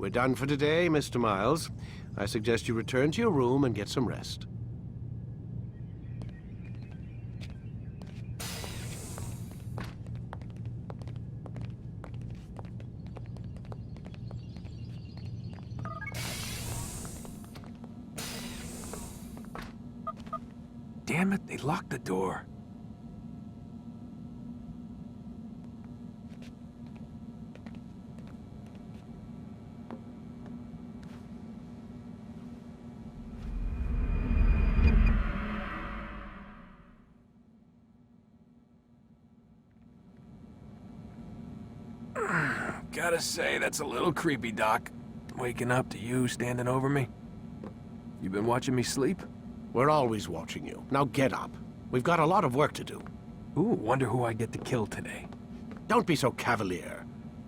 We're done for today, Mr. Miles. I suggest you return to your room and get some rest. Damn it, they locked the door. Gotta say, that's a little creepy, Doc. Waking up to you standing over me. You been watching me sleep? We're always watching you. Now get up. We've got a lot of work to do. Ooh, wonder who I get to kill today. Don't be so cavalier.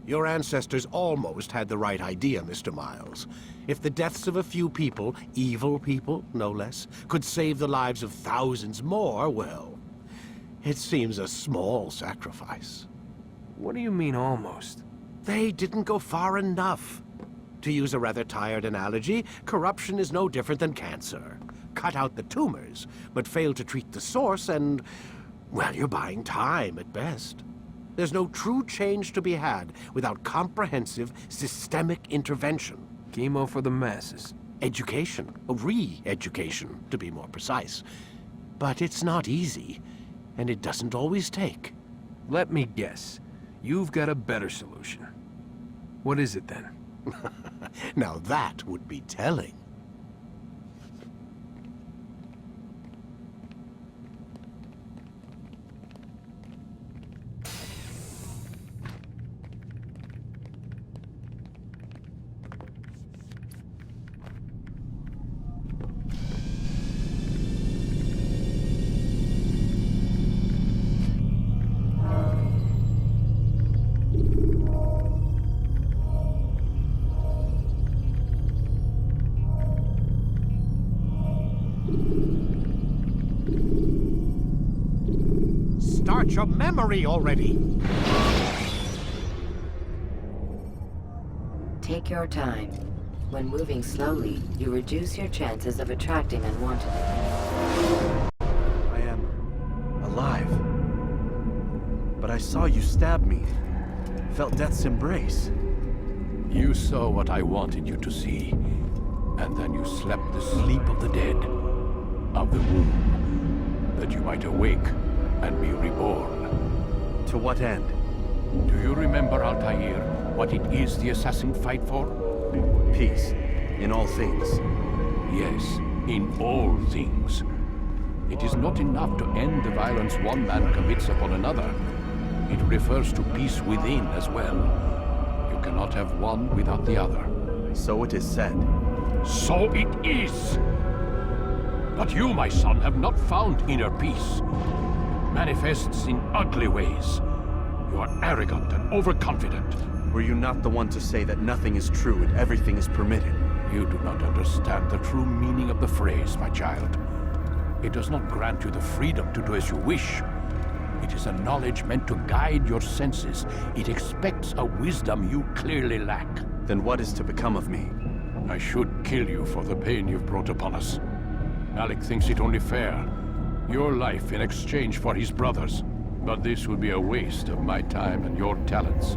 Your ancestors almost had the right idea, Mr. Miles. If the deaths of a few people, evil people, no less, could save the lives of thousands more, well, it seems a small sacrifice. What do you mean, almost? They didn't go far enough. To use a rather tired analogy, corruption is no different than cancer. Cut out the tumors, but fail to treat the source and, well, you're buying time at best. There's no true change to be had without comprehensive, systemic intervention. Chemo for the masses. Education, re-education, to be more precise. But it's not easy, and it doesn't always take. Let me guess. You've got a better solution. What is it then? Now that would be telling. Start your memory already! Take your time. When moving slowly, you reduce your chances of attracting unwanted. I am alive. But I saw you stab me. Felt death's embrace. You saw what I wanted you to see, and then you slept the sleep of the dead, of the womb, that you might awake and be reborn. To what end? Do you remember, Altair, what it is the assassin fight for? Peace. In all things. Yes, in all things. It is not enough to end the violence one man commits upon another. It refers to peace within as well. You cannot have one without the other. So it is said. So it is! But you, my son, have not found inner peace. It manifests in ugly ways. You are arrogant and overconfident. Were you not the one to say that nothing is true and everything is permitted? You do not understand the true meaning of the phrase, my child. It does not grant you the freedom to do as you wish. It is a knowledge meant to guide your senses. It expects a wisdom you clearly lack. Then what is to become of me? I should kill you for the pain you've brought upon us. Alec thinks it only fair. Your life in exchange for his brother's. But this would be a waste of my time and your talents.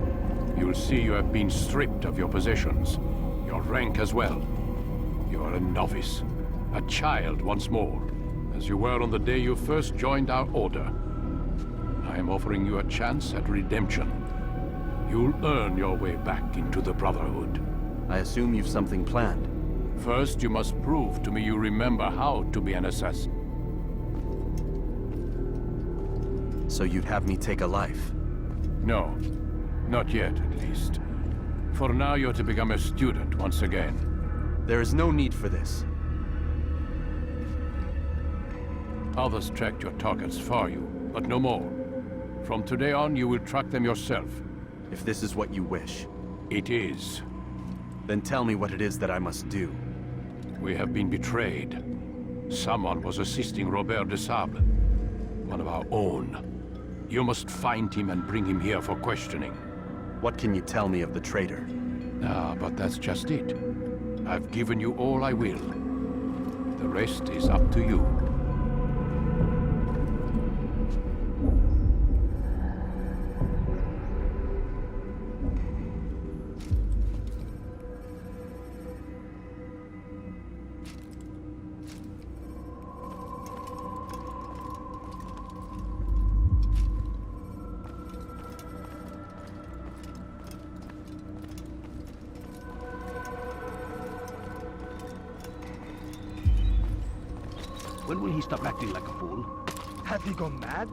You'll see you have been stripped of your possessions, your rank as well. You are a novice, a child once more, as you were on the day you first joined our order. I am offering you a chance at redemption. You'll earn your way back into the Brotherhood. I assume you've something planned. First, you must prove to me you remember how to be an assassin. So you'd have me take a life? No, not yet, at least. For now, you're to become a student once again. There is no need for this. Others tracked your targets for you, but no more. From today on, you will track them yourself. If this is what you wish. It is. Then tell me what it is that I must do. We have been betrayed. Someone was assisting Robert de Sable, one of our own. You must find him and bring him here for questioning. What can you tell me of the traitor? Ah, but that's just it. I've given you all I will. The rest is up to you. When will he stop acting like a fool? Have he gone mad?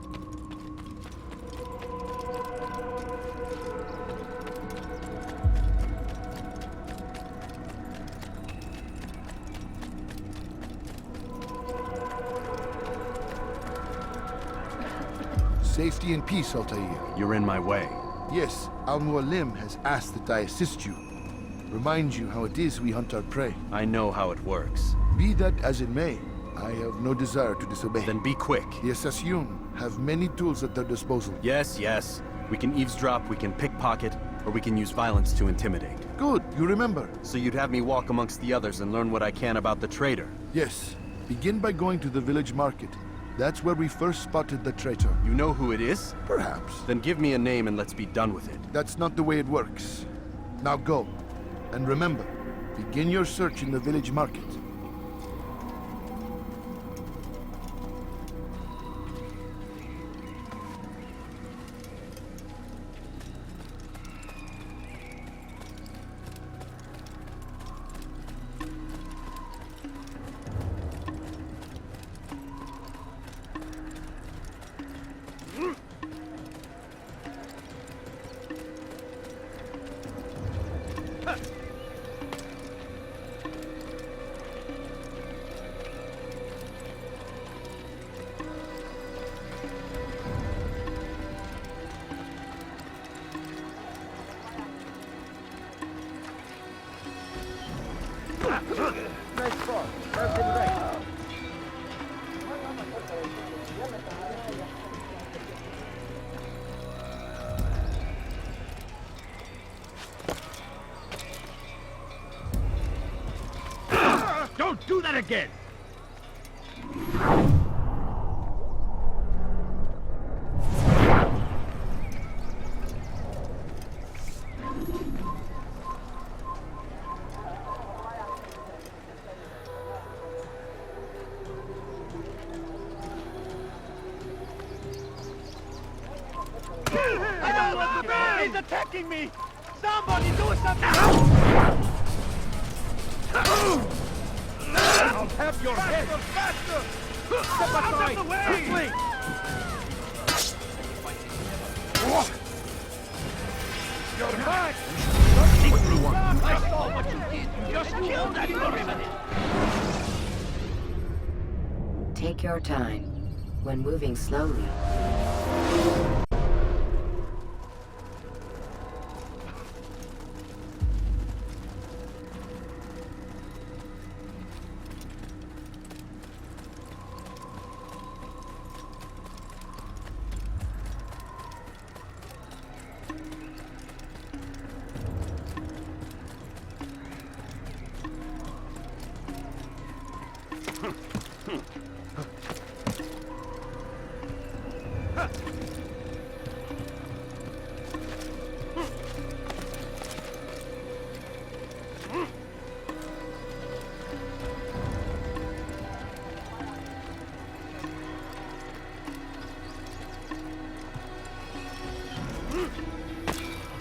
Safety and peace, Altair. You're in my way. Yes, Al-Mualim has asked that I assist you. Remind you how it is we hunt our prey. I know how it works. Be that as it may, I have no desire to disobey. Then be quick. The Assassin have many tools at their disposal. Yes, yes. We can eavesdrop, we can pickpocket, or we can use violence to intimidate. Good, you remember. So you'd have me walk amongst the others and learn what I can about the traitor. Yes. Begin by going to the village market. That's where we first spotted the traitor. You know who it is? Perhaps. Then give me a name and let's be done with it. That's not the way it works. Now go. And remember, begin your search in the village market. Nice spot. Left and right. Don't do that again! I don't want to be! He's attacking me! Somebody do something! I'll have your head! Faster! Step aside! Out of the way! Quickly! You're back! I saw what you did! You just killed that criminal! Take your time. When moving slowly,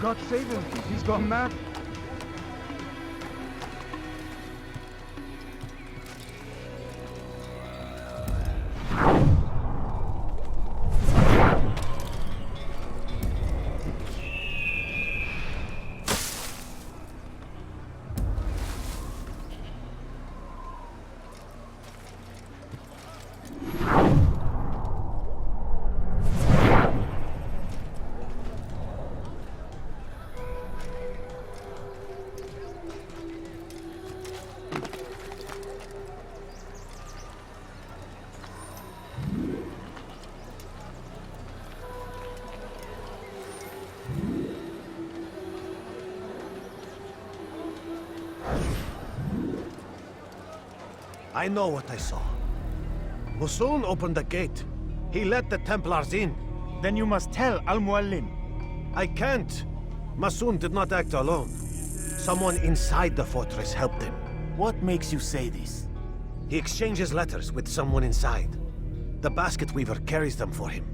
God save him! He's gone mad! I know what I saw. Musun opened the gate. He let the Templars in. Then you must tell Al-Mualim. I can't. Masun did not act alone. Someone inside the fortress helped him. What makes you say this? He exchanges letters with someone inside. The basket weaver carries them for him.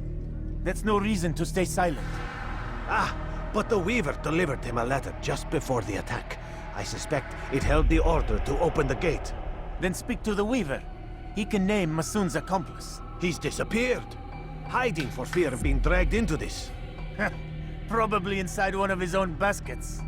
That's no reason to stay silent. Ah, but the weaver delivered him a letter just before the attack. I suspect it held the order to open the gate. Then speak to the Weaver. He can name Masun's accomplice. He's disappeared, hiding for fear of being dragged into this. Probably inside one of his own baskets.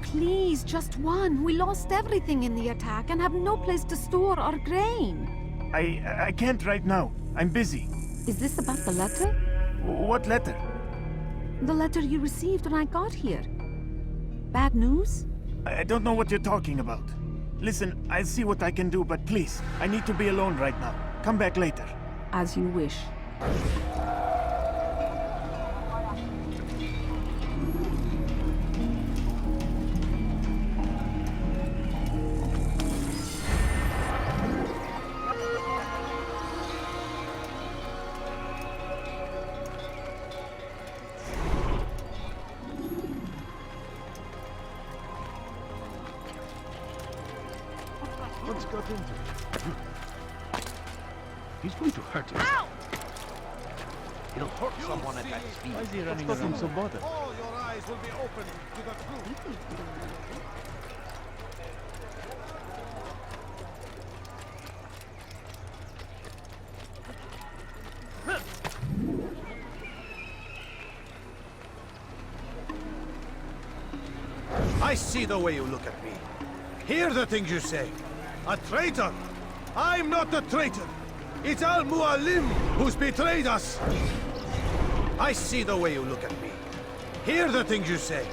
Please, just one. We lost everything in the attack and have no place to store our grain. I can't right now. I'm busy. Is this about the letter? What letter? The letter you received when I got here. Bad news? I don't know what you're talking about. Listen, I'll see what I can do, but please, I need to be alone right now. Come back later. As you wish. What's got into him? He's going to hurt him. Ow! He'll hurt someone at that speed. Why is he running around so bothered? All your eyes will be open to the truth. I see the way you look at me. Hear the things you say. A traitor? I'm not a traitor. It's Al-Mualim who's betrayed us. I see the way you look at me. Hear the things you say.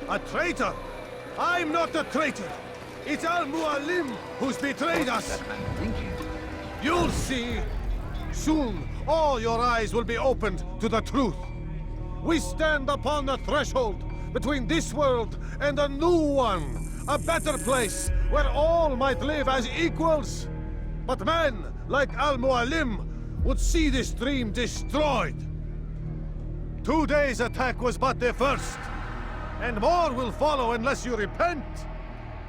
A traitor? I'm not a traitor. It's Al-Mualim who's betrayed us. You'll see. Soon, all your eyes will be opened to the truth. We stand upon the threshold between this world and a new one. A better place where all might live as equals. But men like Al-Mualim would see this dream destroyed. Today's attack was but the first. And more will follow unless you repent.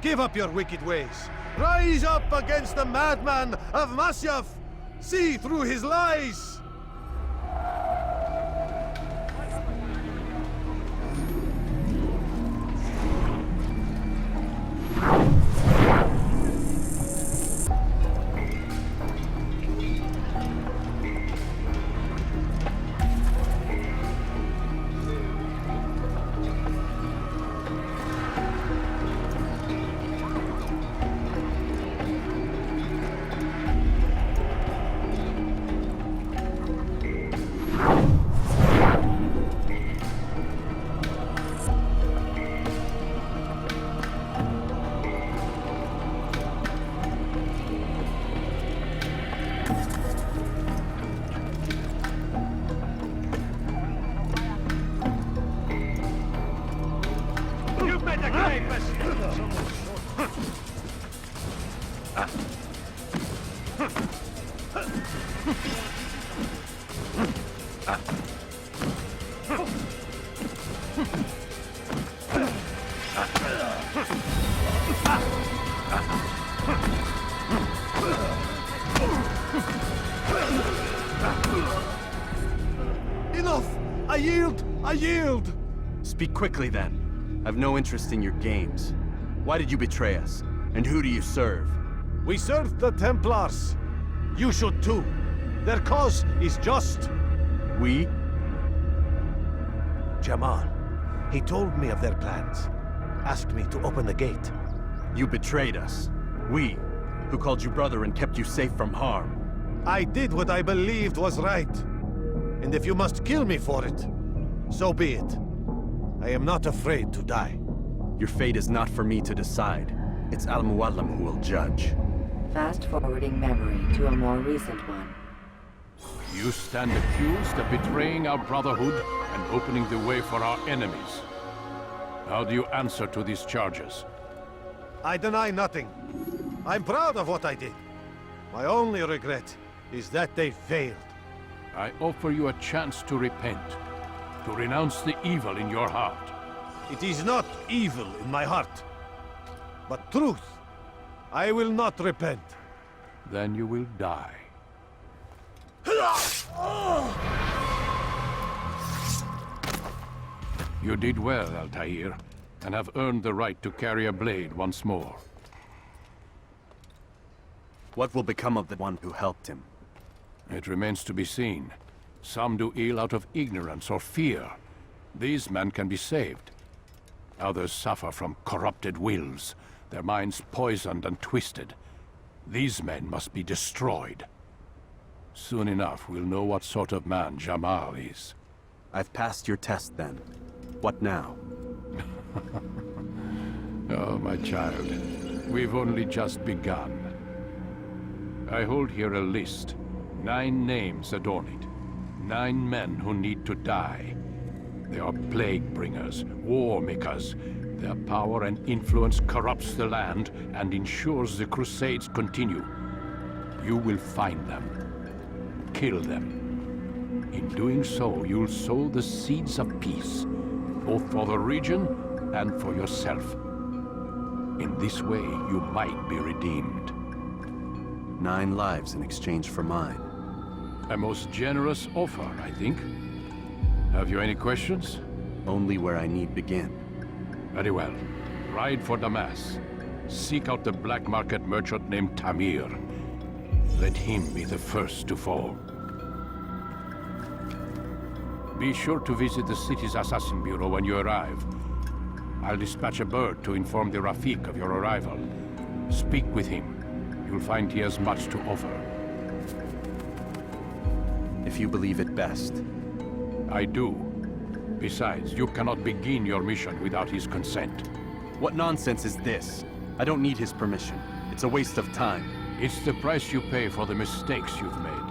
Give up your wicked ways. Rise up against the madman of Masyaf. See through his lies. You better claim us. I yield! I yield! Speak quickly then. I've no interest in your games. Why did you betray us? And who do you serve? We serve the Templars. You should too. Their cause is just. We? Jamal, he told me of their plans. Asked me to open the gate. You betrayed us. We, who called you brother and kept you safe from harm. I did what I believed was right. And if you must kill me for it, so be it. I am not afraid to die. Your fate is not for me to decide. It's Al-Mualim who will judge. Fast-forwarding memory to a more recent one. You stand accused of betraying our Brotherhood and opening the way for our enemies. How do you answer to these charges? I deny nothing. I'm proud of what I did. My only regret is that they failed. I offer you a chance to repent, to renounce the evil in your heart. It is not evil in my heart, but truth. I will not repent. Then you will die. You did well, Altair, and have earned the right to carry a blade once more. What will become of the one who helped him? It remains to be seen. Some do ill out of ignorance or fear. These men can be saved. Others suffer from corrupted wills, their minds poisoned and twisted. These men must be destroyed. Soon enough, we'll know what sort of man Jamal is. I've passed your test then. What now? Oh, my child. We've only just begun. I hold here a list. 9 names adorn it. 9 men who need to die. They are plague bringers, war makers. Their power and influence corrupts the land and ensures the Crusades continue. You will find them. Kill them. In doing so, you'll sow the seeds of peace, both for the region and for yourself. In this way, you might be redeemed. 9 lives in exchange for mine. A most generous offer, I think. Have you any questions? Only where I need begin. Very well. Ride for Damas. Seek out the black market merchant named Tamir. Let him be the first to fall. Be sure to visit the city's assassin bureau when you arrive. I'll dispatch a bird to inform the Rafik of your arrival. Speak with him. You'll find he has much to offer. If you believe it best. I do. Besides, you cannot begin your mission without his consent. What nonsense is this? I don't need his permission. It's a waste of time. It's the price you pay for the mistakes you've made.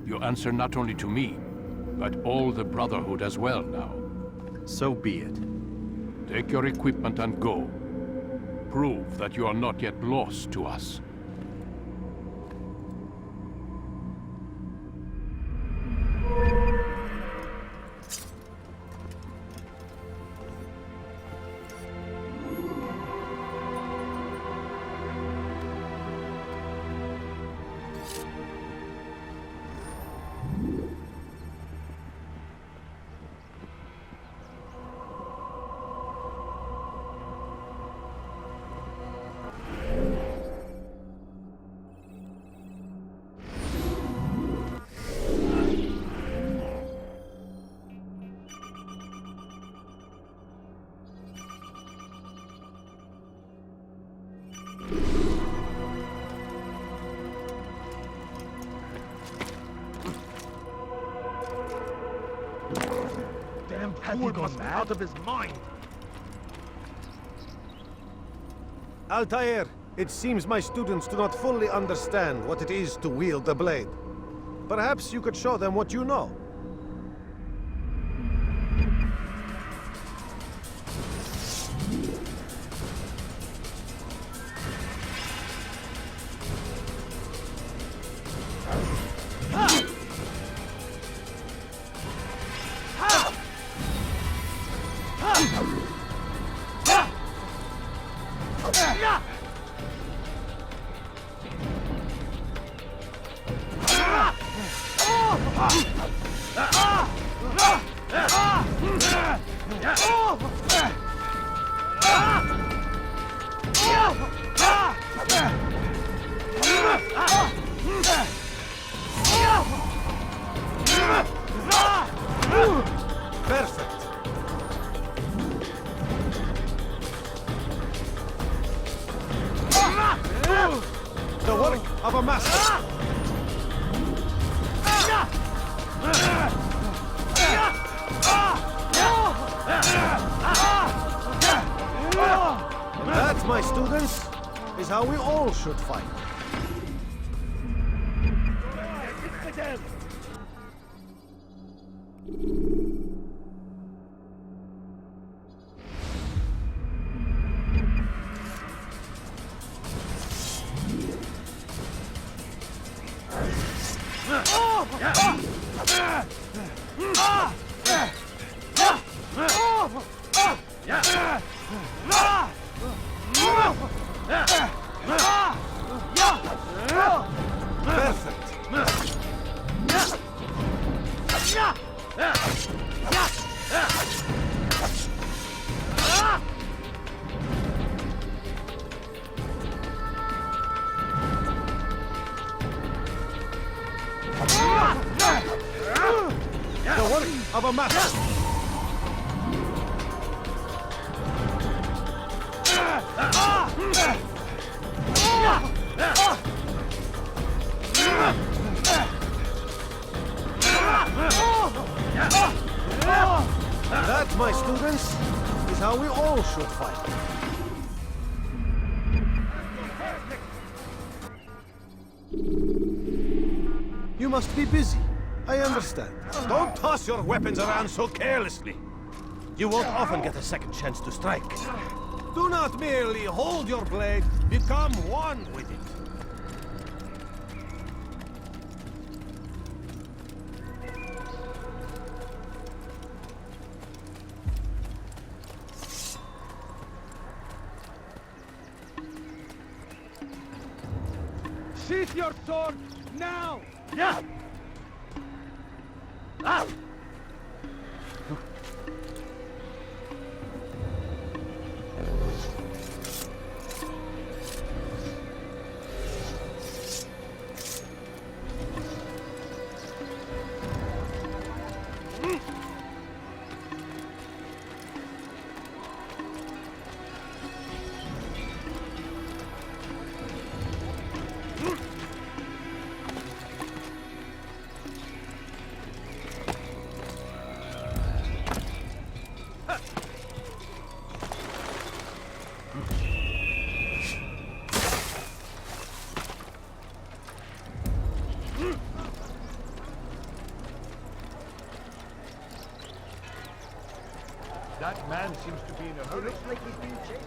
You answer not only to me, but all the Brotherhood as well now. So be it. Take your equipment and go. Prove that you are not yet lost to us. Damn fool must be out of his mind. Altair, it seems my students do not fully understand what it is to wield the blade. Perhaps you could show them what you know. Perfect. The work of a master. And that, my students, is how we all should fight. The work of a master. That, my students, is how we all should fight. You must be busy. I understand. Don't toss your weapons around so carelessly. You won't often get a second chance to strike. Do not merely hold your blade, become one with it. Sheath your sword now! Yeah! Ah! That man seems to be in a hurry. Looks like he's being chased.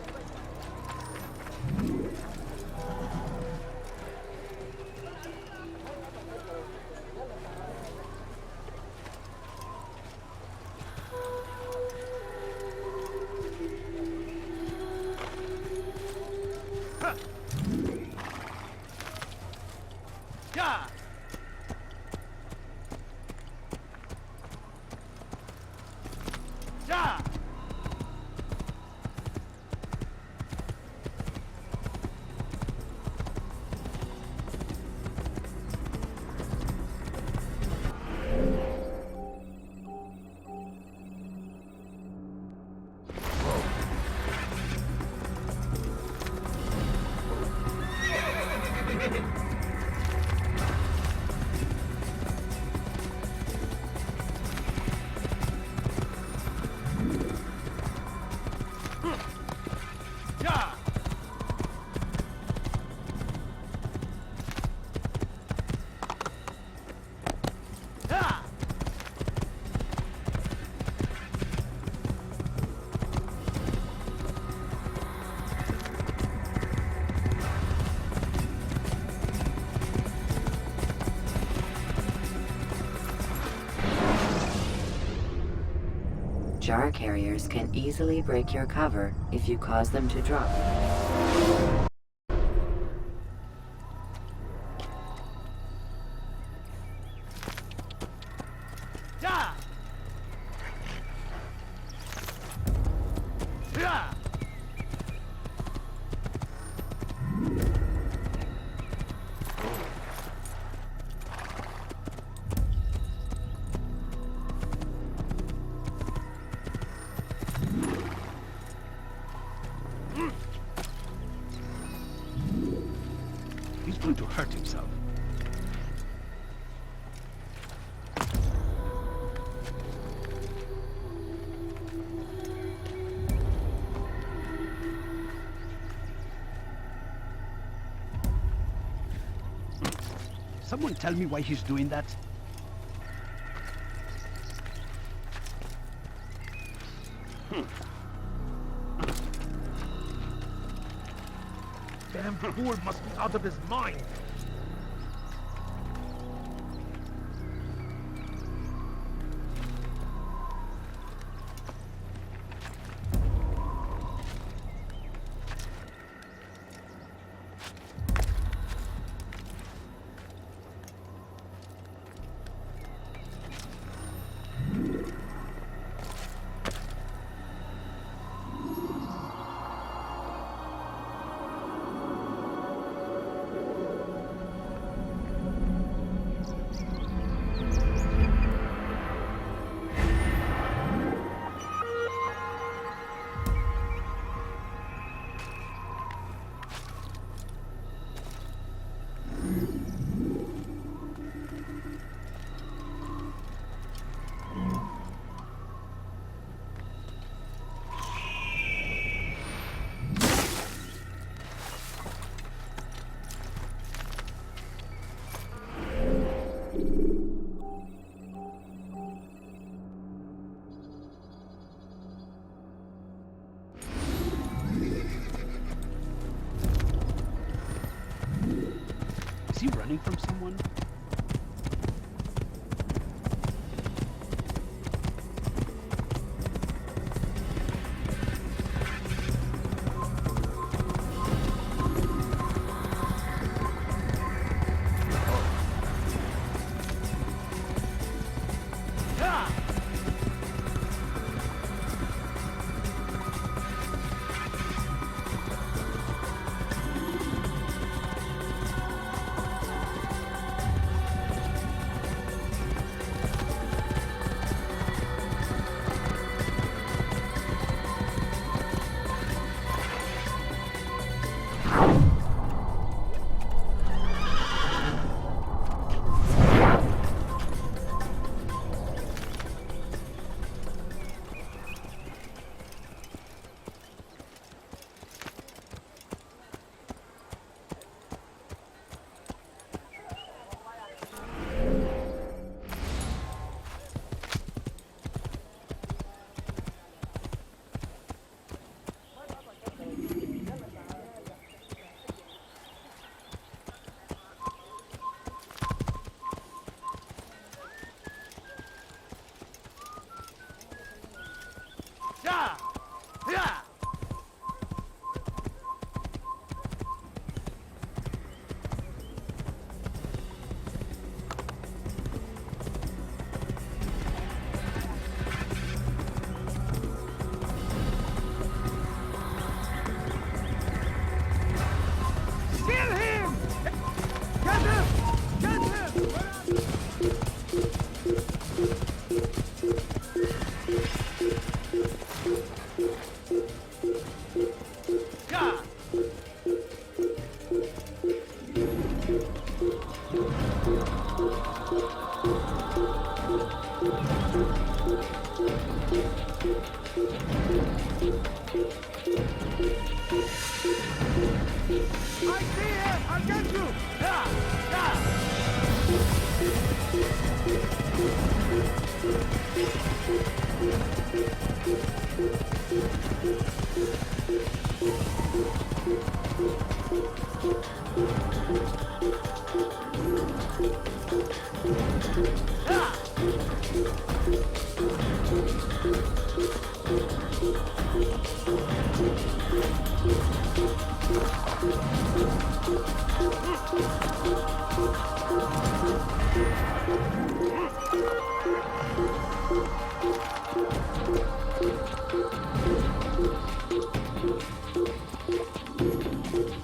Yeah! Yeah! Jar carriers can easily break your cover if you cause them to drop. hurt himself. Someone tell me why he's doing that? Damn fool must be out of his mind. Is he running from someone?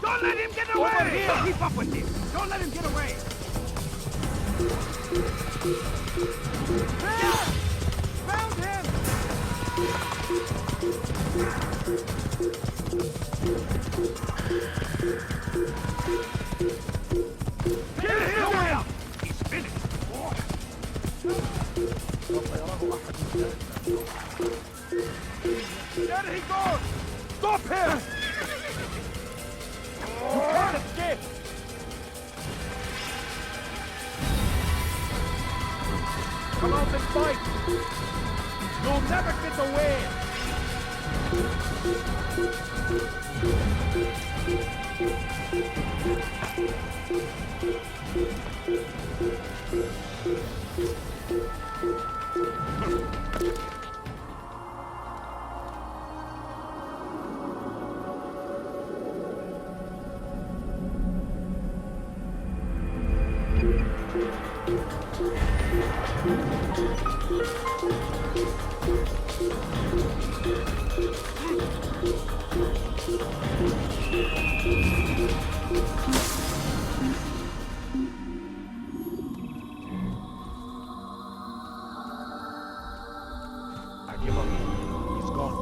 Don't let him get away! Over here! Keep up with him! Don't let him get away! Found him! There he goes! Stop him! You can't escape! Come out and fight! You'll never get away! I give up. He's gone.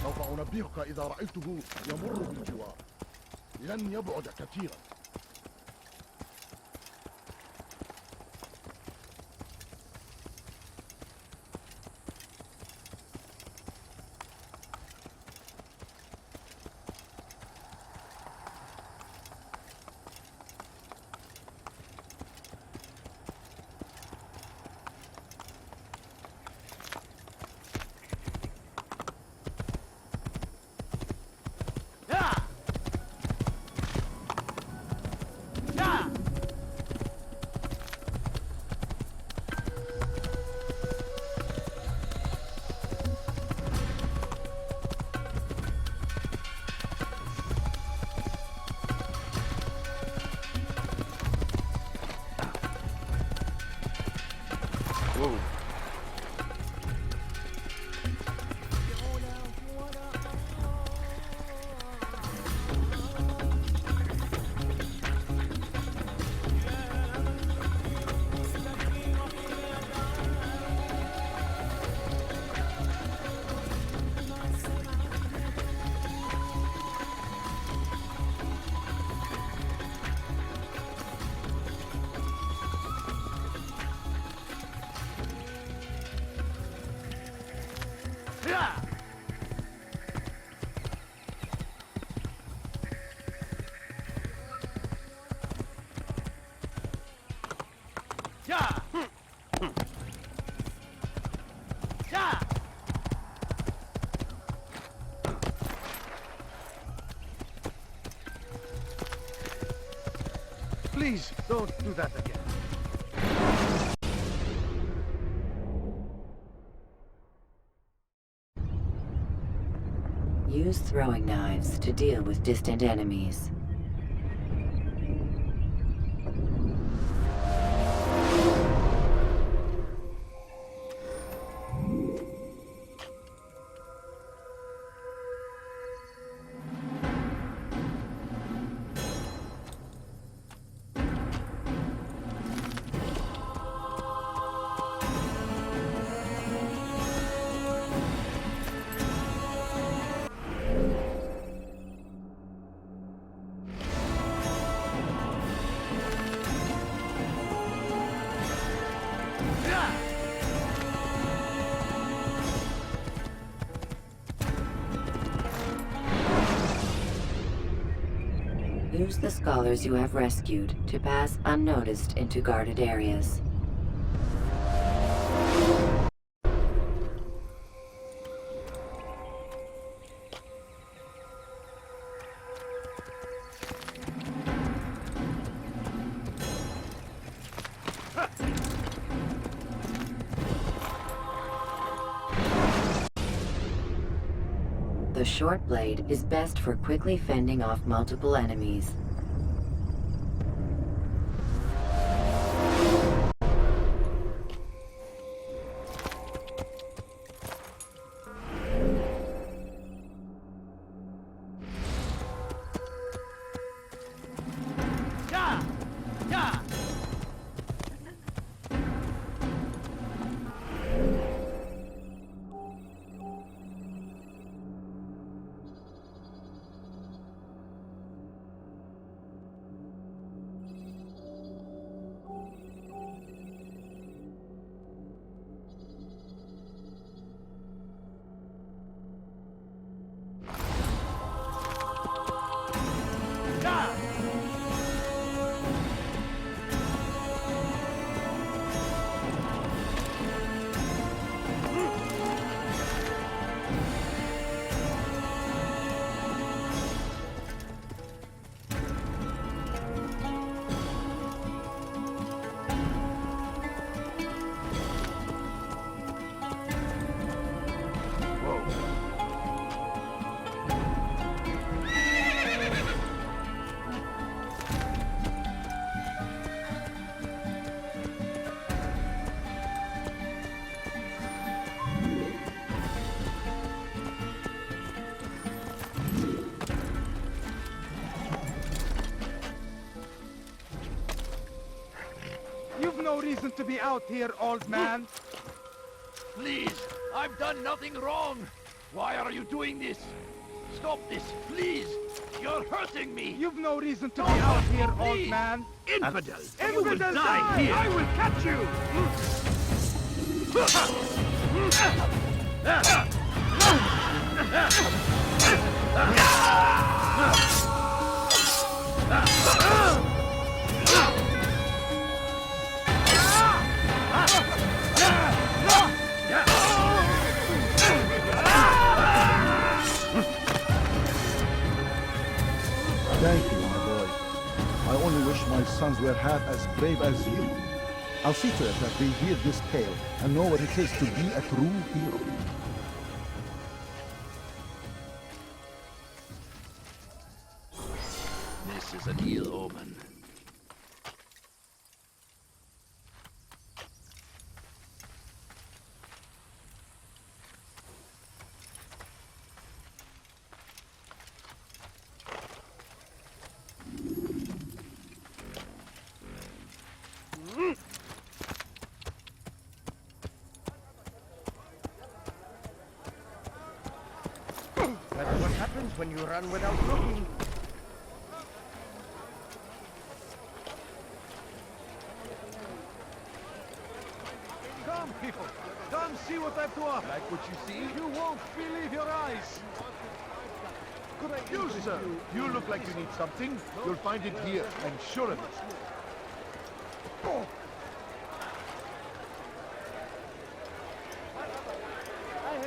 سوف أنبهك إذا رأيته يمر بالجوار. لن يبعد كثيرا. Please, don't do that again. Use throwing knives to deal with distant enemies. Use the scholars you have rescued to pass unnoticed into guarded areas. The short blade is best for quickly fending off multiple enemies. reason to be out here, old man. Please, I've done nothing wrong. Why are you doing this? Stop this, please. You're hurting me. You've no reason to be out here, old man. Infidel! Infidel, die here! I will catch you! Thank you, my boy. I only wish my sons were half as brave as you. I'll see to it that they hear this tale and know what it is to be a true hero. This is an ill omen. That's what happens when you run without looking. Come, people. Come see what I've to offer. Like what you see? You won't believe your eyes. Could I You, sir, you look like you need something. You'll find it here, I'm sure of it.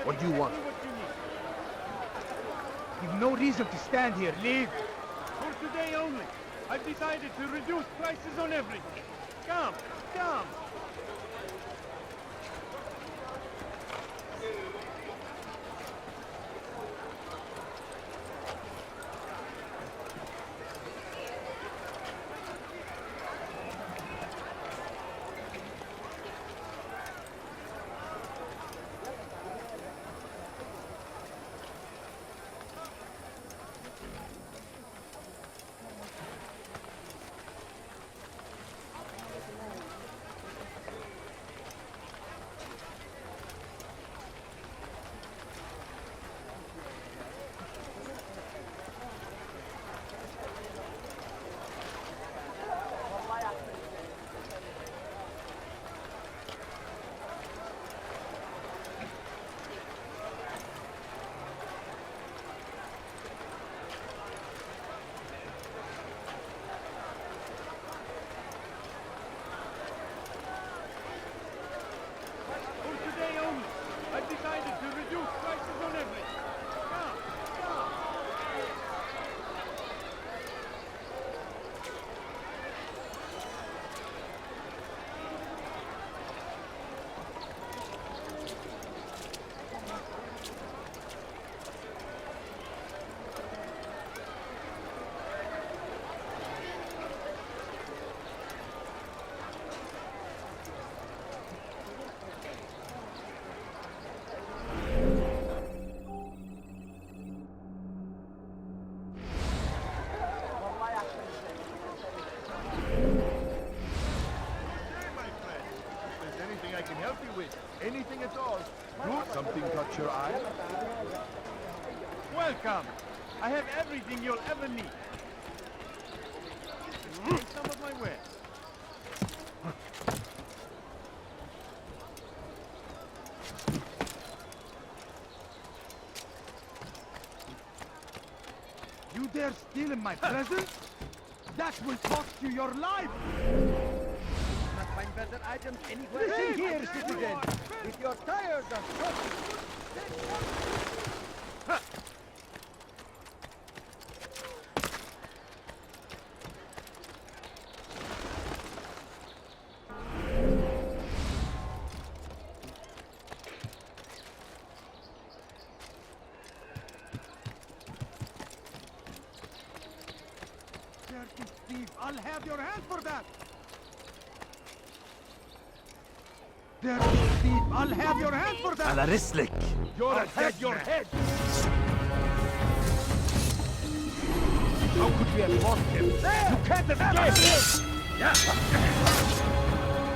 What do you want? You've no reason to stand here. Leave. For today only, I've decided to reduce prices on everything. Come, come. Anything at all. Good. Something caught your eye? Welcome. I have everything you'll ever need. Take some of my wares. You dare steal in my presence? That will cost you your life! Not find better items anywhere. Listen here, citizen! If your tires are short, Steve, I'll have your hand for that! There, Steve, I'll have your hand for that! على رسلك. You're a dead, your head! How could we have lost him? There! You can't escape!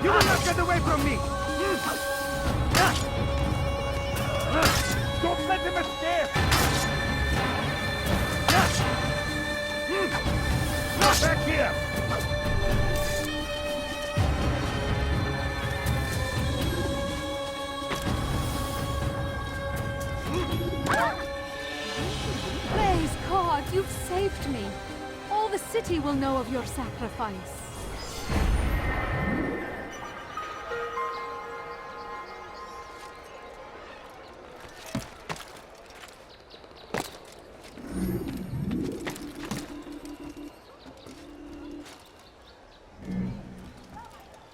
You will not get away from me! Don't let him escape! Back here! Praise God, you've saved me. All the city will know of your sacrifice.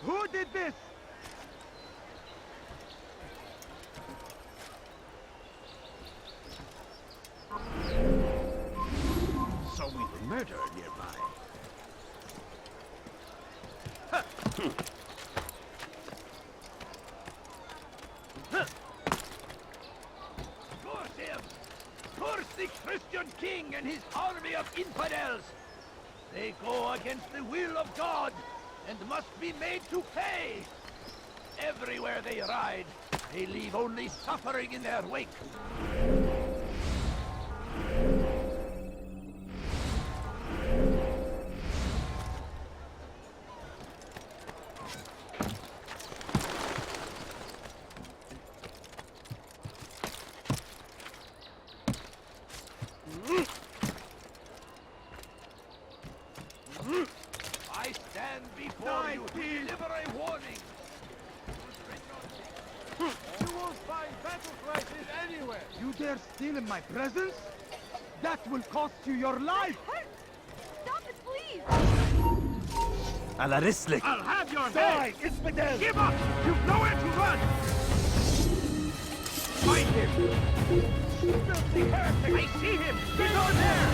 Who did this? So we were murdered nearby. Curse him! Curse the Christian king and his army of infidels! They go against the will of God and must be made to pay! Everywhere they ride, they leave only suffering in their wake. I stand before you to deliver a warning. You won't find battle cries anywhere. You dare steal in my presence? That will cost you your life. Stop it, please! Alarislik. I'll have your head. Infidel. Give up. You've nowhere to run. Find him. Filthy heretic. I see him. He's on there.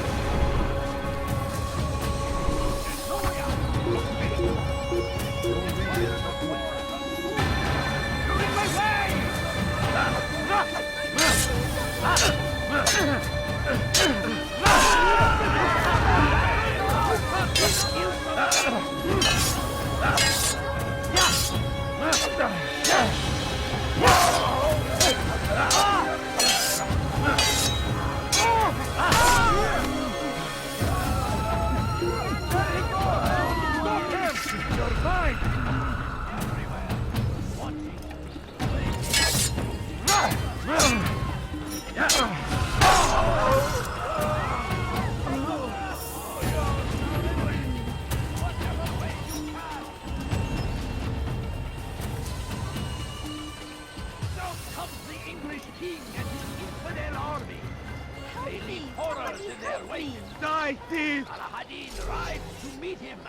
Die, thief! Al-Hadin rides to meet him,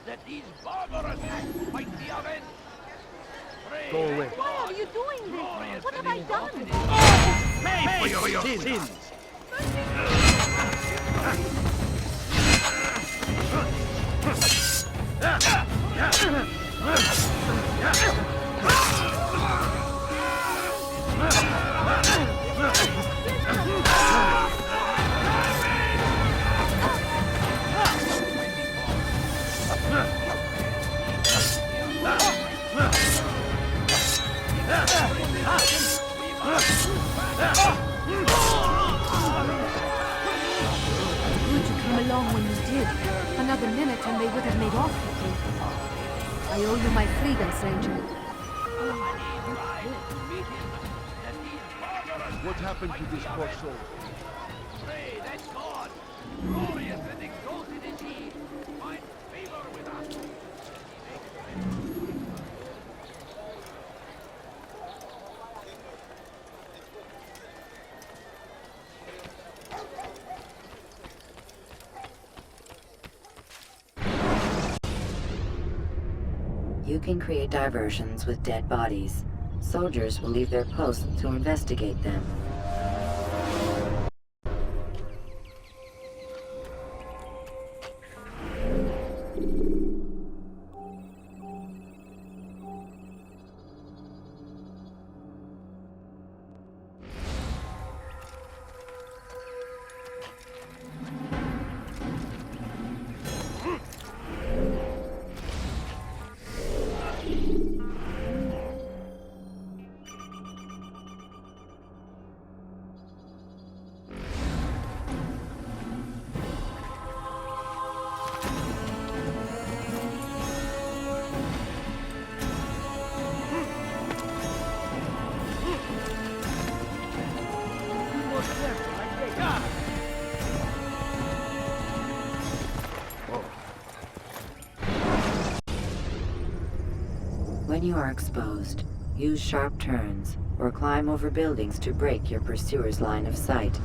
that these barbarous acts might be avenged. Go away. Why are you doing this? What have I done? Pay for your sins! Along when you did. Another minute and they would have made off with you. I owe you my freedom, stranger. What happened to this poor soul? Pray that God, glorious and exalted is he, find favor with us. You can create diversions with dead bodies. Soldiers will leave their posts to investigate them. careful, like they are. When you are exposed, use sharp turns or climb over buildings to break your pursuer's line of sight.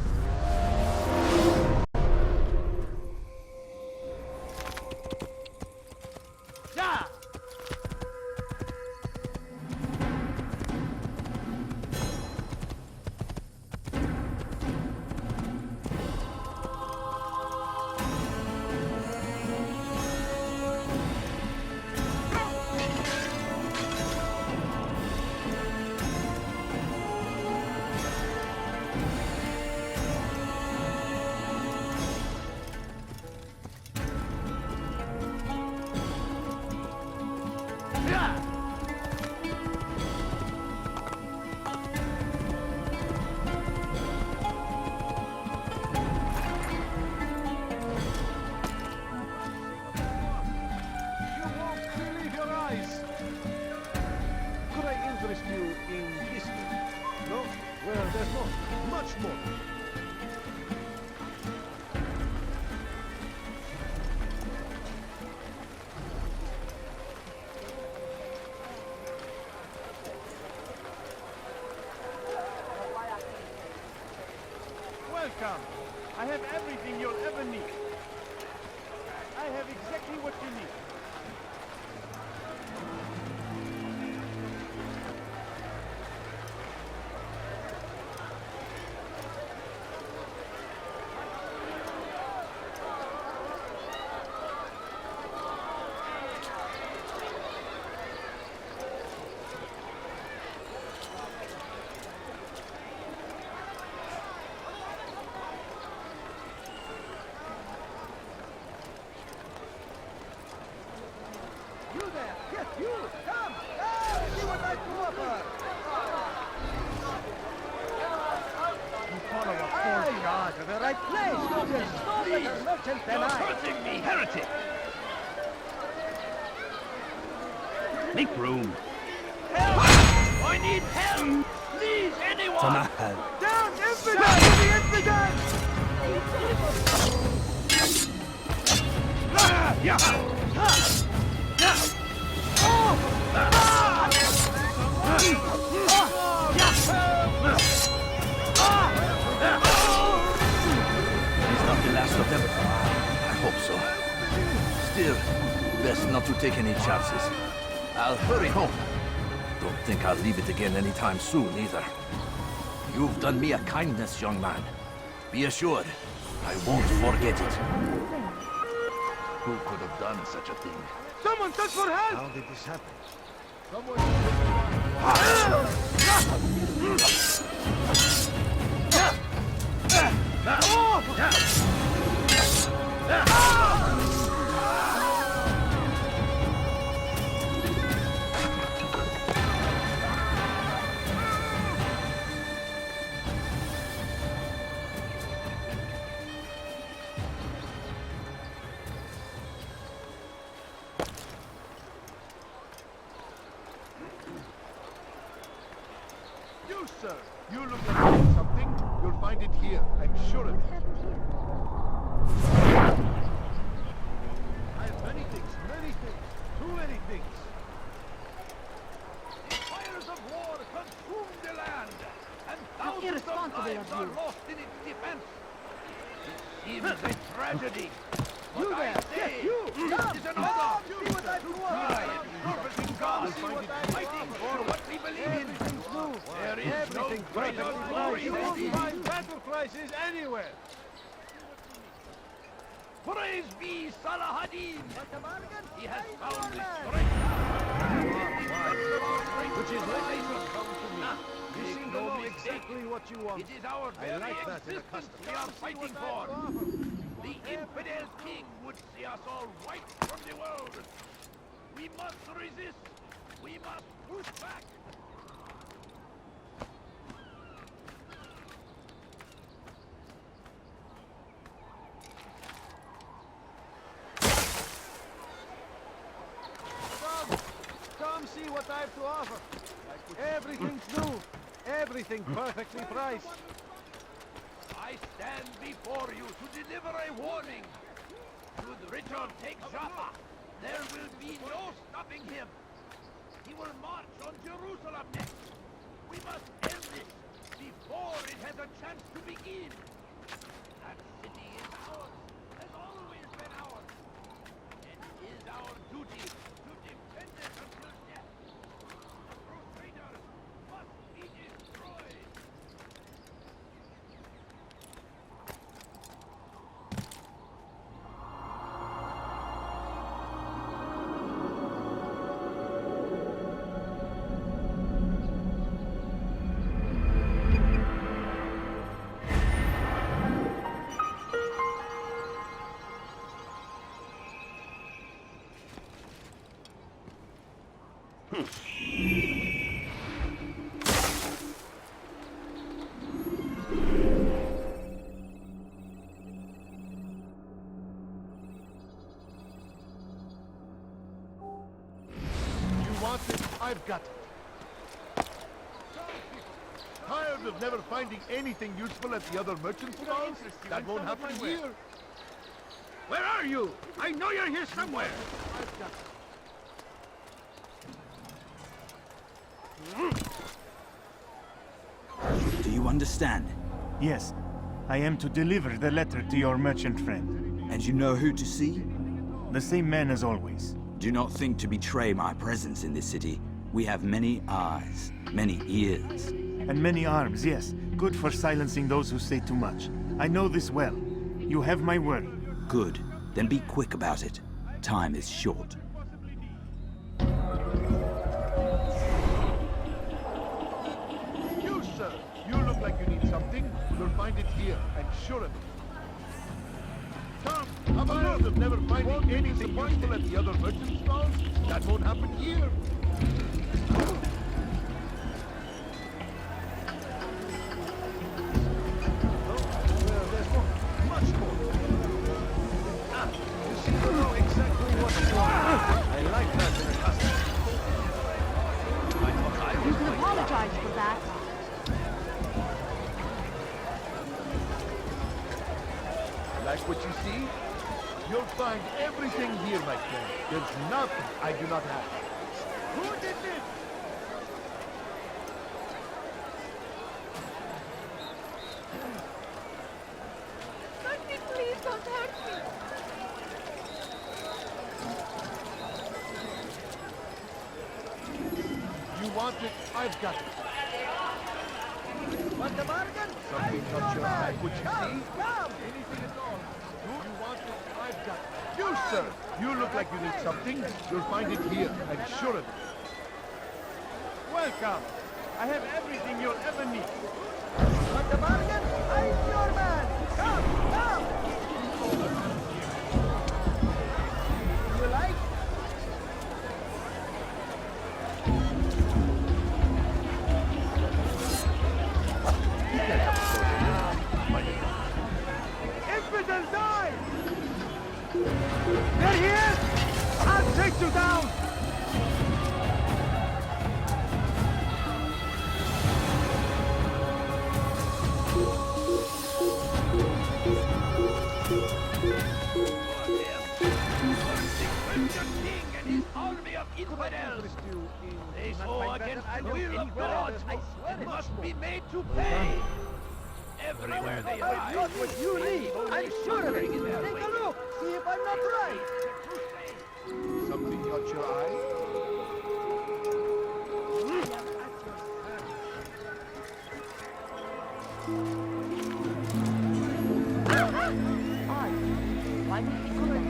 Welcome. I have everything you'll ever need. I have exactly what you need. You there! Yes, you! Come! See what I can offer! You follow a false god to the right place! There's no better merchant than I! Hurting me, heretic! Make room. Help! I need help! Please, anyone! Down! Infidel! To the infidel! He's not the last of them. I hope so. Still, best not to take any chances. I'll hurry home. Don't think I'll leave it again anytime soon, either. You've done me a kindness, young man. Be assured, I won't forget it. Who could have done such a thing? Someone send for help! How did this happen? You, sir! You look like something. You'll find it here. I'm sure of it. I have many things, too many things. The fires of war consume the land, and How thousands of irresponsible lives of are you. lost in its defense. It seems a tragedy. You But there! I say, Yes, you! this Come! is an order. See what I can I offer! am serving God, fighting for what we believe in. Everything's new! There is no Everything greater perfectly glory priced. You than won't this. find battle prices anywhere! Praise be Salahadin! He has found the Which is why you come to me. You seem to know exactly what you want. It is our I very like that in a existence custom. we are fighting for. The infidel king would see us all wiped from the world. We must resist. We must push back. Come see what I have to offer. Everything's new. Everything perfectly priced. I stand before you to deliver a warning. Should Richard take Jaffa, there will be no stopping him. He will march on Jerusalem next. We must end this before it has a chance to begin. That city is ours, has always been ours. And it is our duty to defend it until death. The Crusaders must be destroyed. You want it? I've got it. Tired of never finding anything useful at the other merchant stalls? That won't happen here. Where are you? I know you're here somewhere. I've got it. Do you understand? Yes. I am to deliver the letter to your merchant friend. And you know who to see? The same man as always. Do not think to betray my presence in this city. We have many eyes, many ears. And many arms, yes. Good for silencing those who say too much. I know this well. You have my word. Good. Then be quick about it. Time is short. You, sir. You look like you need something. You'll find it here, and sure of it. Come, have a look of never finding anything useful at the other merchant stalls? That won't happen here. You can apologize for that. Like what you see? You'll find everything here, my friend. There's nothing I do not have. Who did this? Auntie, please don't hurt me. You want it? I've got it. Want the bargain? Something caught your eye. What you see? Anything at all. You want it? I've got it. You, sir. You look like you need something. You'll find it here. I'm sure of it. Welcome. I have everything you'll ever need. Want the bargain? I'm your man. Come, come. You like? Infidel, die! There he is! I'll take you down! Infidels! They sow against the will of God. It must be made to pay. Everywhere they arrive. I got what you need. I'm sure of it. Take a look. See if I'm not right. Something caught your eye? Why did he correct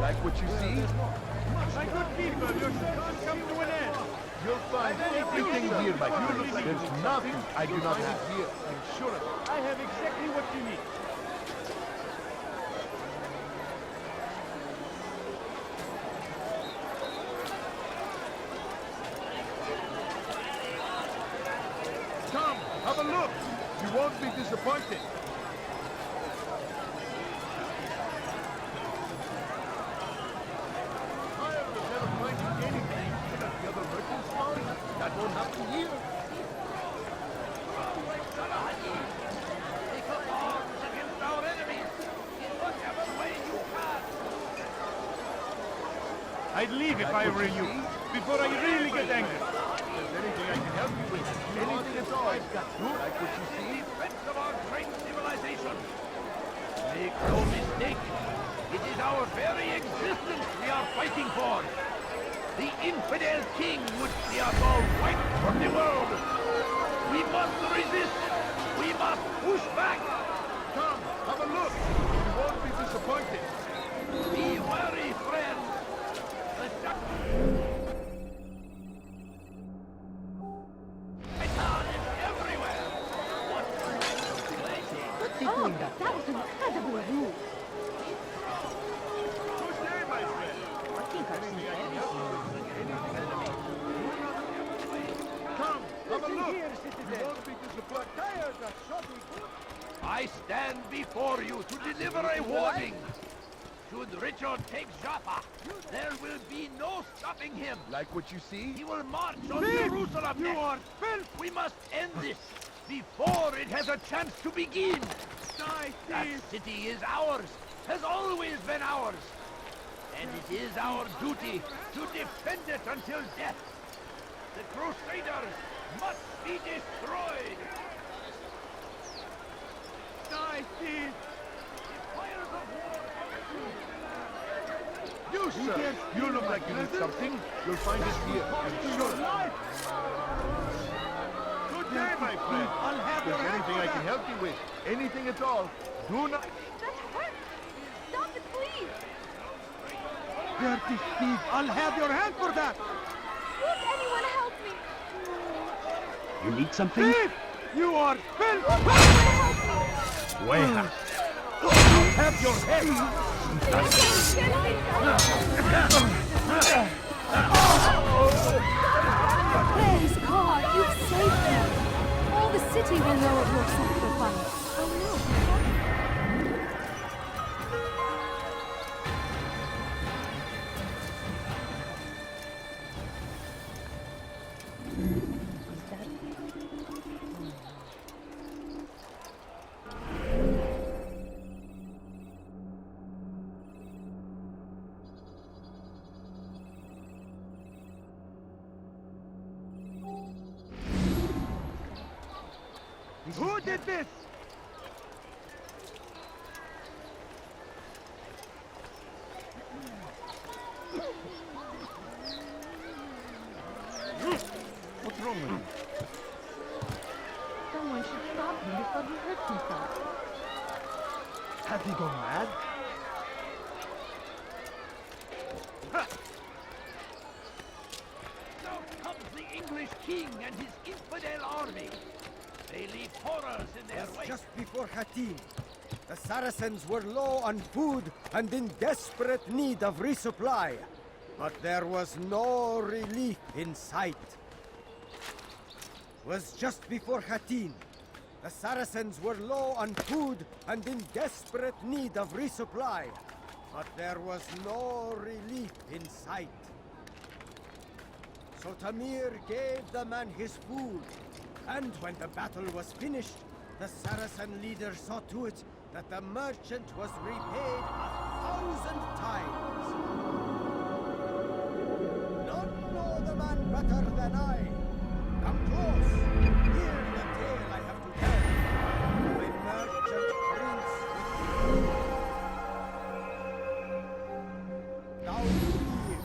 Like what you see? My good people, your service come to an end. You'll find everything here, my friend. There's nothing I do not have here. I'm sure of it. I have exactly what you need. Come, have a look. You won't be disappointed. Tired of never finding anything at the other merchant stores? That won't happen here. I'd leave if I were you, before I really get angry. If there's anything I can help you with, anything at all, I've got you. Like what you see? Defense of our great civilization. Make no mistake, it is our very existence we are fighting for. The infidel king would see us all wiped from the world. We must resist. We must push back. Come, have a look. You won't be disappointed. Be wary, friend. The Shaitan is everywhere. Oh, that was incredibly rude. Good day, my friend. I think I've seen Come, have a look. You won't be disappointed. I stand before you to deliver a warning. Should Richard take Jaffa, there will be no stopping him. Like what you see? He will march on Jerusalem You next. are filth! We must end this before it has a chance to begin. Die, That thief! city is ours, has always been ours. And it is our duty to defend it until death. The Crusaders must be destroyed. Die, thief! The fires of war. You, sir! You look like you need something. You'll find it here, I'm sure. Good day, my friend. I'll have If your there's hand anything for I can that. help you with, anything at all, do not... That hurts! Stop it, please! Dirty thief! I'll have your hand for that! Won't anyone help me? You need something? Thief! You are filth! Where? Have your head! Praise God, you've saved them! All the city will know of your sacrifice. Oh no. Who did this? What's wrong with you? Someone should stop him before he hurts himself. Has he gone mad? Now comes the English king and his infidel army. They leave horrors in their wake. Just before Hattin, the Saracens were low on food and in desperate need of resupply. But there was no relief in sight. Was just before Hattin. The Saracens were low on food and in desperate need of resupply. But there was no relief in sight. So Tamir gave the man his food. And when the battle was finished, the Saracen leader saw to it that the merchant was repaid 1,000 times. None know the man better than I. Come close. Hear the tale I have to tell of a merchant prince with Now here.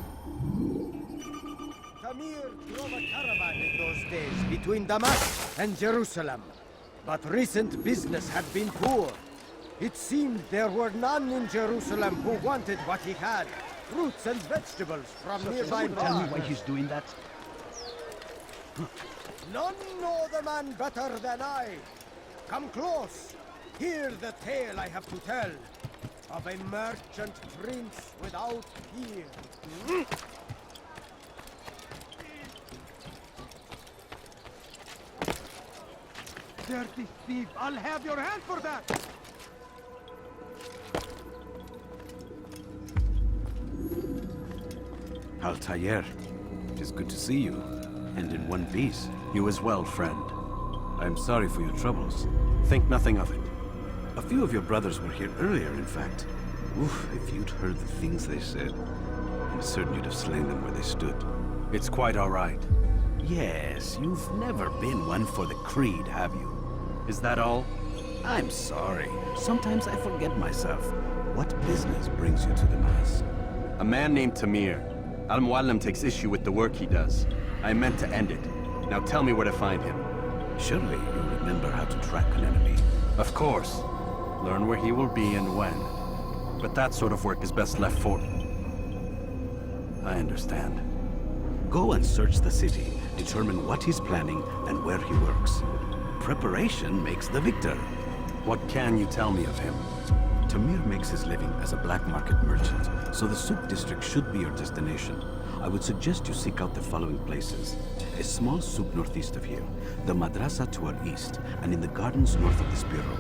Tamir drove a caravan in those days between Damascus and Jerusalem. But recent business had been poor. It seemed there were none in Jerusalem who wanted what he had. Fruits and vegetables from nearby Tell me why farms. he's doing that? None know the man better than I. Come close. Hear the tale I have to tell of a merchant prince without peer. Dirty thief! I'll have your hand for that! Altair, it is good to see you, and in one piece. You as well, friend. I am sorry for your troubles. Think nothing of it. A few of your brothers were here earlier, in fact. Oof, if you'd heard the things they said. I'm certain you'd have slain them where they stood. It's quite all right. Yes, you've never been one for the creed, have you? Is that all? I'm sorry. Sometimes I forget myself. What business brings you to the Mass? A man named Tamir. Al-Mualim takes issue with the work he does. I meant to end it. Now tell me where to find him. Surely you remember how to track an enemy. Of course. Learn where he will be and when. But that sort of work is best left for... I understand. Go and search the city. Determine what he's planning and where he works. Preparation makes the victor. What can you tell me of him? Tamir makes his living as a black market merchant, so the Souk district should be your destination. I would suggest you seek out the following places. A small souk northeast of here, the madrasa to our east, and in the gardens north of this bureau.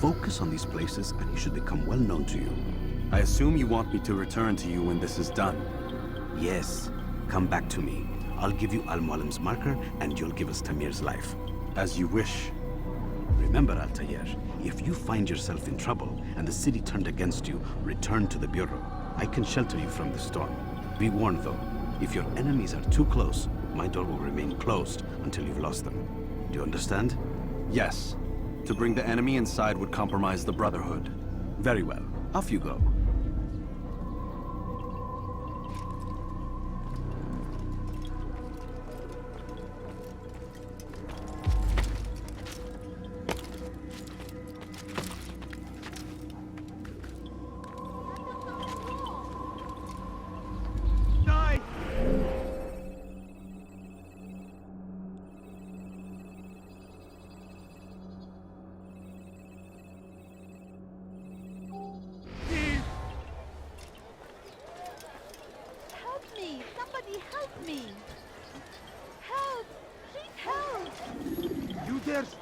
Focus on these places and he should become well known to you. I assume you want me to return to you when this is done. Yes. Come back to me. I'll give you Al-Mualim's marker and you'll give us Tamir's life. As you wish. Remember, Altair, if you find yourself in trouble and the city turned against you, return to the bureau. I can shelter you from the storm. Be warned though, if your enemies are too close, my door will remain closed until you've lost them. Do you understand? Yes. To bring the enemy inside would compromise the Brotherhood. Very well. Off you go.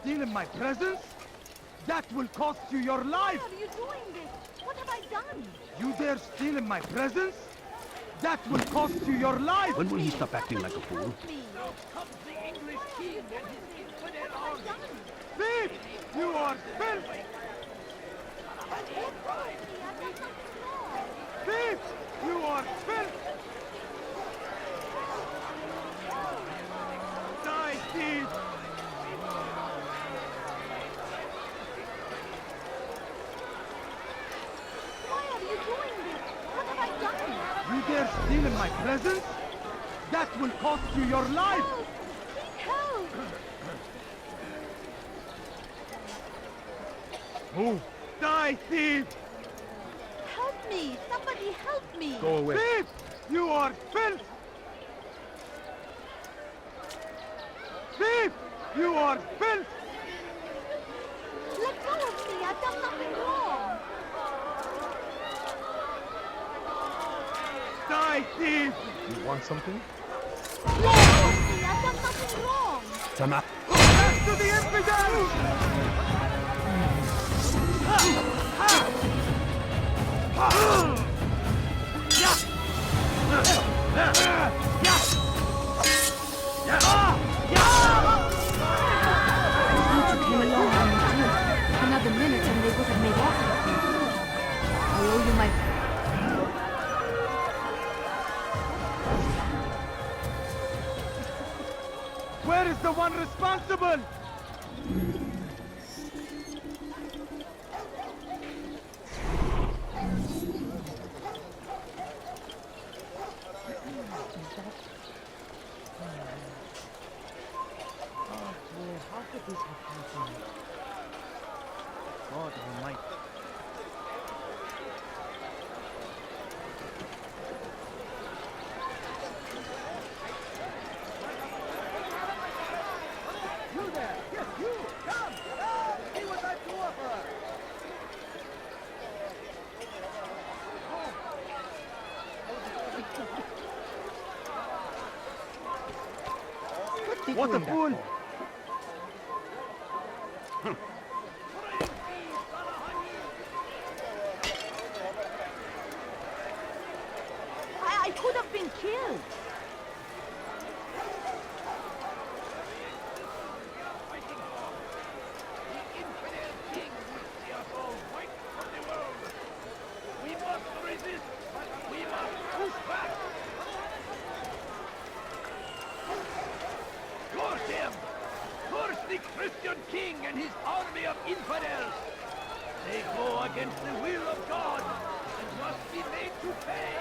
Steal in my presence? That will cost you your life! Why are you doing this? What have I done? You dare steal in my presence? That will cost you your life! When will he stop acting like a fool? Thief! You are filth! Thief! You are filth! Die, thief! You dare steal in my presence? That will cost you your life! Help! Move! Die, thief! Help me! Somebody help me! Go away. Thief! You are filth! Thief! You are filth! Let go of me! I've done nothing wrong! Die, thief! You want something? Let go of me! I've done nothing wrong! Tama. Back to the infidels! Another minute and they would have made off with me. I owe you my... Where is the one responsible? How could this have happened? God almighty. You there! Yes, you! Come! See what I've to offer! What a fool! I could have been killed! We must resist! We must push back! the Christian king and his army of infidels. They go against the will of God and must be made to pay.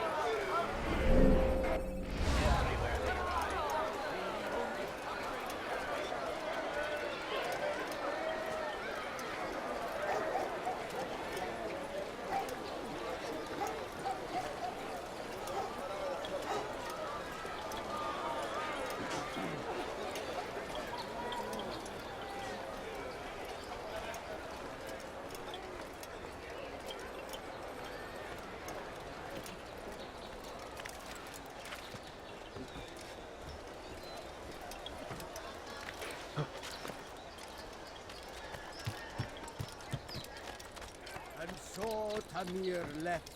And so Tamir left,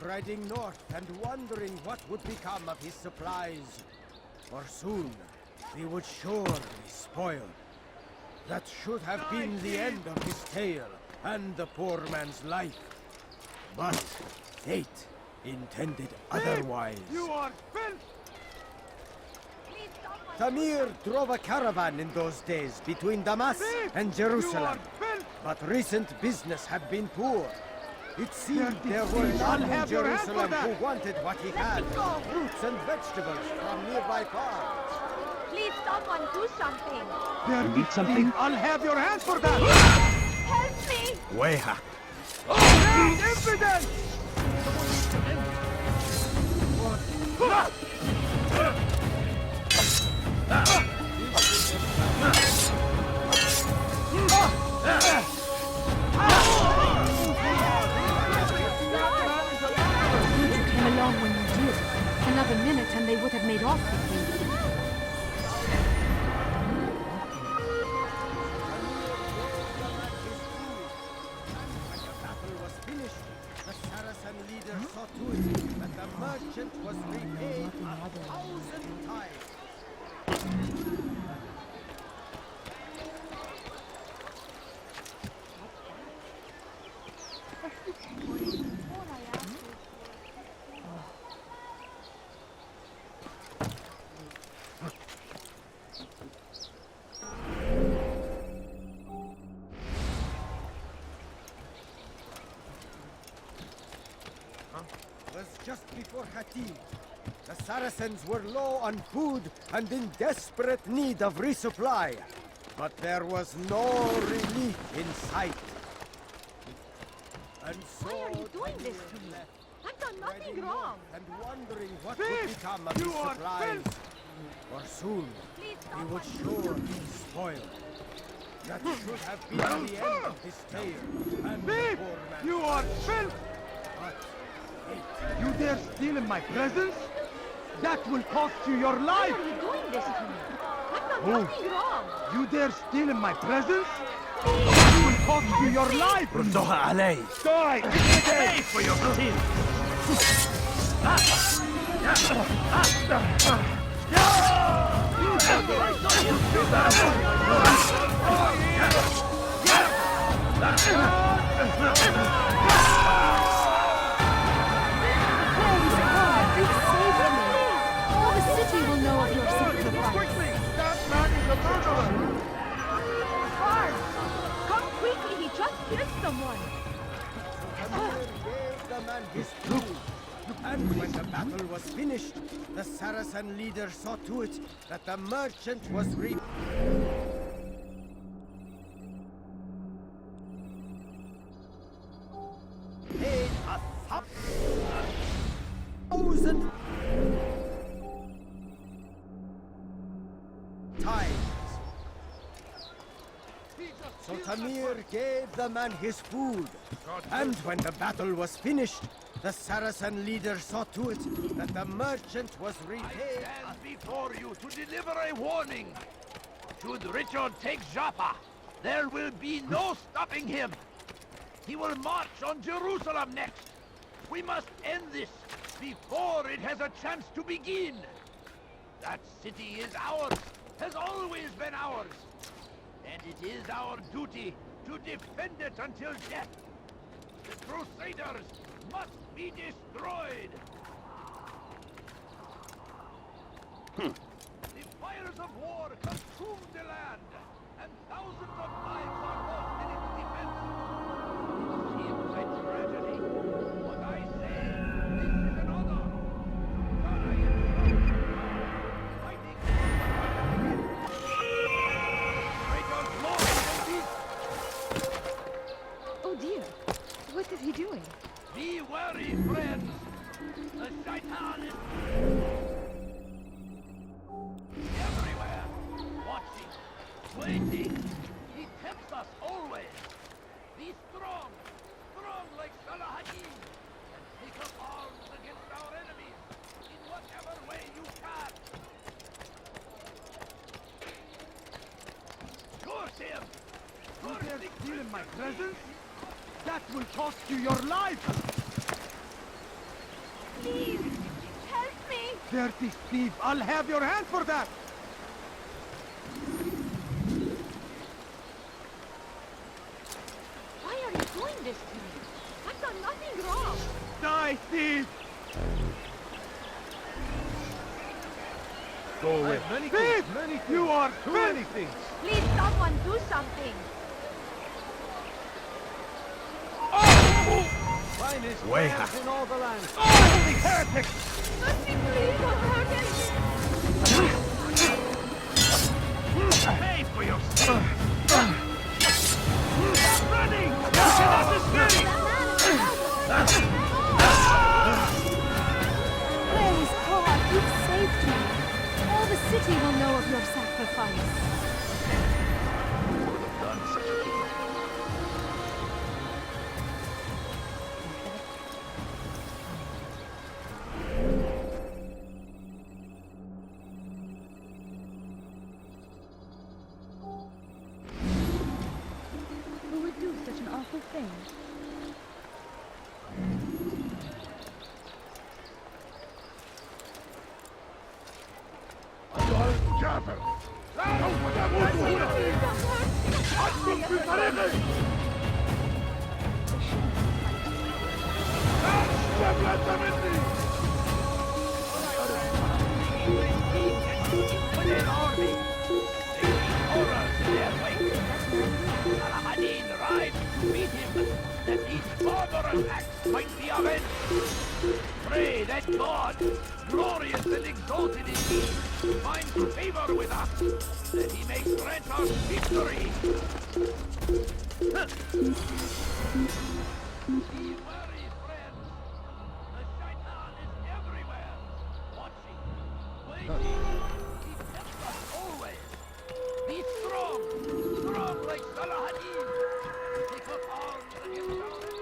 riding north and wondering what would become of his supplies. For soon, they would surely spoil. That should have been the end of his tale and the poor man's life. But fate intended otherwise. You are filth! Tamir drove a caravan in those days between Damas and Jerusalem. But recent business had been poor. It seemed there were none in Jerusalem who wanted what he had. Fruits and vegetables from nearby farms. Please, someone do something. You need something? I'll have your hands for that! Help me! Weha. Impudence! You came along when you did. Another minute and they would have made off with you. When the battle was finished, the Saracen leader saw to it that the merchant was repaid 1,000 times. Was just before Khatib. The Saracens were low on food and in desperate need of resupply. But there was no relief in sight. And so Why are you doing this to me? I've done nothing wrong. And wondering what would become of his supplies. For soon, he would surely spoil. That should have been the end of his tale. And the poor man's You are filth! But You dare steal in my presence? That will cost you your life! Why are you doing this to me? I've done nothing wrong. You dare steal in my presence? That will cost you your life! ردوها علي. Die! Pay for your sin! All the city will know of your sacrifice. Quickly! That man is a murderer! Guard! Come quickly, he just killed someone. Tamir gave the man his food. And when the battle was finished, the Saracen leader saw to it that the merchant was paid 1,000 times. So Tamir gave the man his food. And when the battle was finished, the Saracen leader saw to it that the merchant was repaid. I stand before you to deliver a warning. Should Richard take Joppa, there will be no stopping him. He will march on Jerusalem next. We must end this before it has a chance to begin. That city is ours, has always been ours. And it is our duty to defend it until death. The Crusaders must be destroyed. The fires of war consumed the land, and thousands of lives are lost in its defense. It seems a tragedy, but I say this is an honor. Fighting greater glory than this. Oh dear. What is he doing? Be wary, friends. The Shaitan is everywhere, watching, waiting. He tempts us always. Be strong, strong like Salahadin, and take up arms against our enemies in whatever way you can. Curse him! You dare steal in my presence? That will cost you your life! Please, help me! Dirty thief! I'll have your hand for that! Why are you doing this to me? I've done nothing wrong! Die, thief! Go away. Thief! You are Too filth! many things. Please, someone do something! Finest Way wares in all the land! Holy heretic! Mercy, please, don't hurt him! Pay for your sin! Stop running! That is Praise God, you've saved me! All the city will know of your sacrifice. Who would do such an awful thing? Jaffer! With an army, they see horrors in their wake. Saladin rides to meet him, that these barbarous acts might be avenged. Pray that God, glorious and exalted in thee, finds favor with us, that he may grant us victory. Be wary, friends. The Shaitan is everywhere, watching, waiting. He tempts us always. Be strong, strong like Salahadin. Take up arms against our enemies.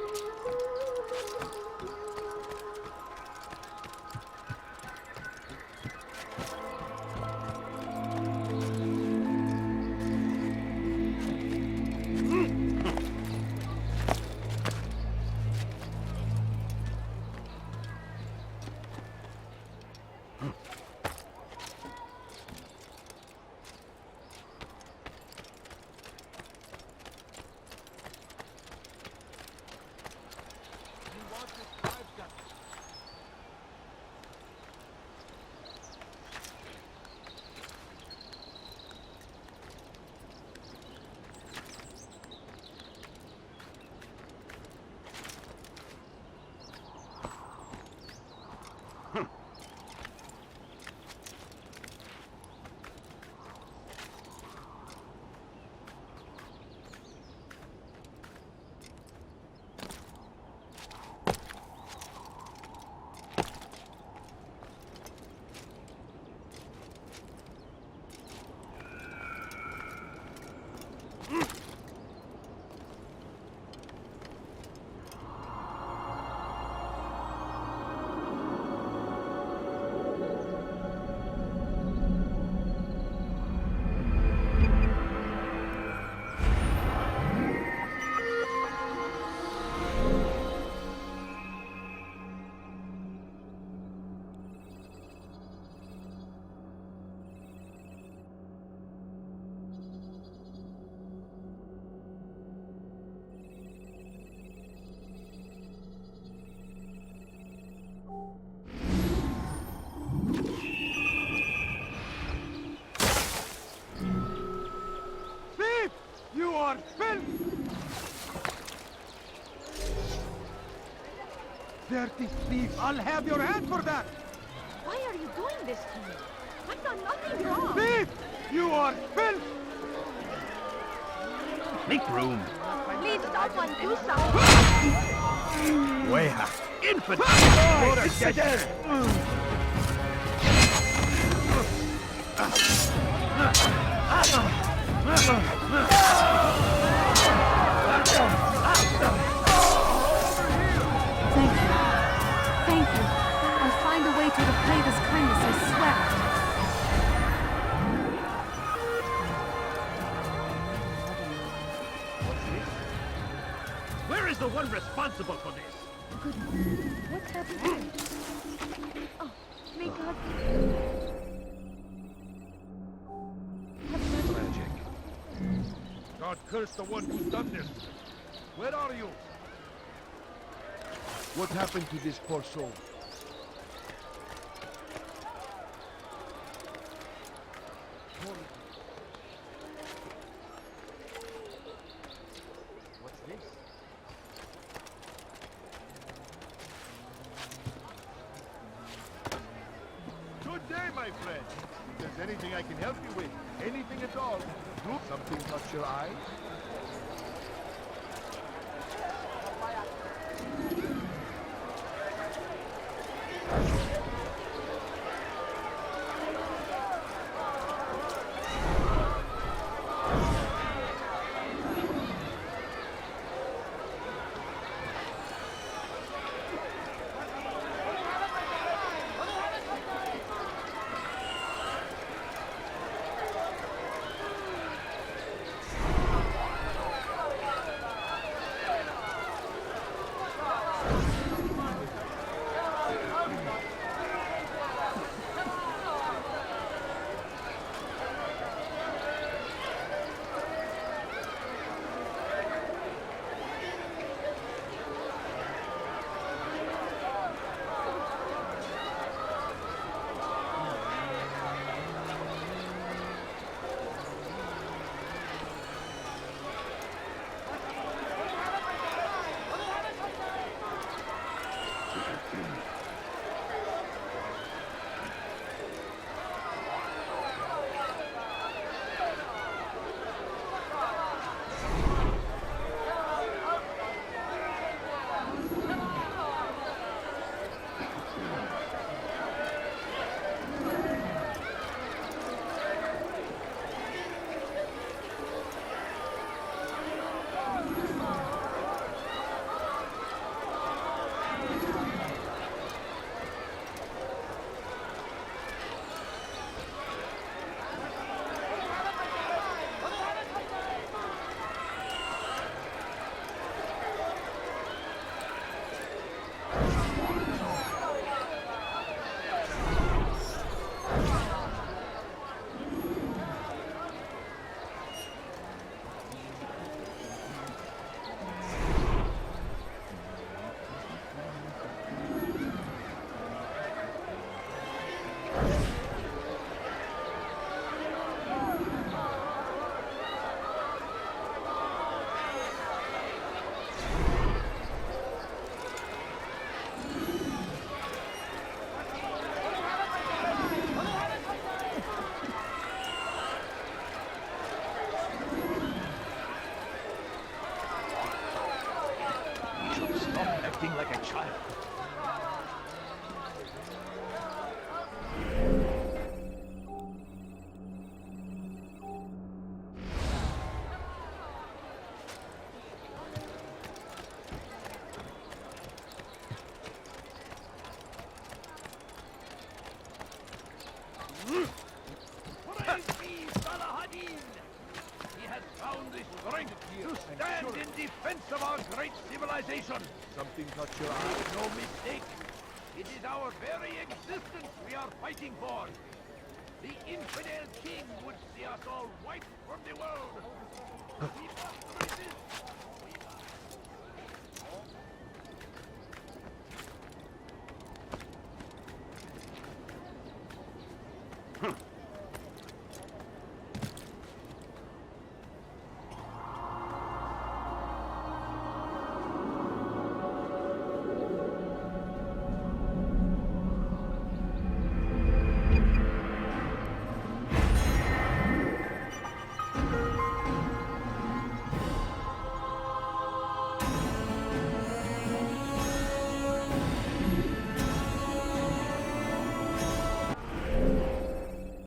are filth! Dirty thief! I'll have your hand for that! Why are you doing this to me? I've done nothing wrong. Thief! You are filth! Make room. Please, someone do something. Weha. Infant! Thank you. Thank you. I'll find a way to repay this kindness, I swear it. Where is the one responsible for this? Goodness, what's happening? Oh, may God... Tragic. God curse the one who's done this. Where are you? What happened to this poor soul? What's this? Good day, my friend. If there's anything I can help you with, anything at all, do something touch your eye? Like a child. He has found the strength to stand in defense of our great civilization. Something touch your eye? No mistake. It is our very existence we are fighting for. The infidel king would see us all wiped from the world. We must resist. Huh.